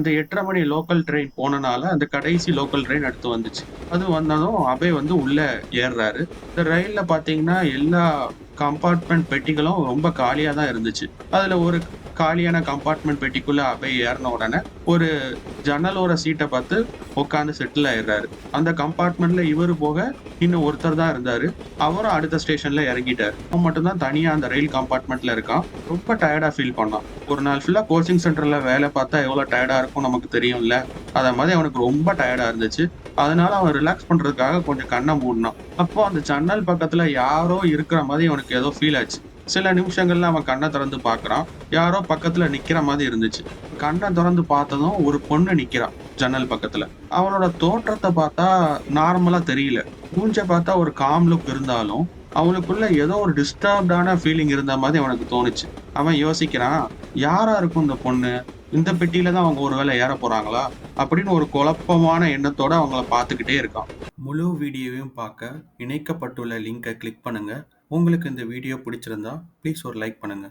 அந்த 8:30 மணி local train போனனால, அந்த கடைசி லோக்கல் ட்ரெயின் அடுத்து வந்துச்சு. அது வந்ததும் அபய் வந்து உள்ள ஏர்றாரு. இந்த ரயில்ல பார்த்தீங்கன்னா, எல்லா கம்பார்ட்மெண்ட் பெட்டிகளும் ரொம்ப காலியா தான் இருந்துச்சு. அதுல ஒரு காலியான கம்பார்ட்மெண்ட் பெட்டிக்குள்ள அபய் ஏறுன உடனே, ஒரு ஜன்னலோர சீட்ட பார்த்து உட்கார்ந்து செட்டில் ஆயிடுறாரு. அந்த கம்பார்ட்மெண்ட்ல இவரு போக இன்னும் ஒருத்தர் தான் இருந்தாரு. அவரும் அடுத்த ஸ்டேஷன்ல இறங்கிட்டாரு. அவன் மட்டும் தான் தனியா அந்த ரயில் கம்பார்ட்மெண்ட்ல இருக்கான். ரொம்ப டயர்டா ஃபீல் பண்ணான். ஒரு நாள் ஃபுல்லா கோச்சிங் சென்டர்ல வேலை பார்த்தா எவ்வளோ டயர்டா இருக்கும் நமக்கு தெரியும்ல. அத மாரி அவனுக்கு ரொம்ப டயர்டா இருந்துச்சு. அதனால அவன் ரிலாக்ஸ் பண்றதுக்காக கொஞ்சம் கண்ண மூடுனான். அப்போ அந்த ஜன்னல் பக்கத்துல யாரோ இருக்கிற மாரி அவனுக்கு ஏதோ ஃபீல் ஆச்சு. சில நிமிஷங்கள்ல அவன் கண்ண திறந்து பார்க்குறான். யாரோ பக்கத்துல நிக்கிற மாரி இருந்துச்சு. கண்ண தொறந்து பார்த்ததும் ஒரு பொண்ணு நிக்கிறா, ஜன்னல் பக்கத்துல. அவளோட தோற்றத்த பார்த்தா நார்மலா தெரியல. மூஞ்ச பார்த்தா ஒரு காம் லுக் இருந்தாலும், அவளுக்குள்ள ஏதோ ஒரு டிஸ்டர்ப்டான ஃபீலிங் இருந்த மாரி அவனுக்கு தோணுச்சு. அவன் யோசிக்கிறான், "யாரா இருக்கும் இந்த பொண்ணு? இந்த பெட்டியில தான் அவங்க ஒரு வேளை ஏறப் போறாங்களா?" அப்படின்னு ஒரு குழப்பமான எண்ணத்தோட அவங்கள பார்த்துக்கிட்டே இருக்கான். முழு வீடியோவையும் பார்க்க இணைக்கப்பட்டுள்ள லிங்கை கிளிக் பண்ணுங்க. உங்களுக்கு இந்த வீடியோ பிடிச்சிருந்தா ப்ளீஸ் ஒரு லைக் பண்ணுங்க.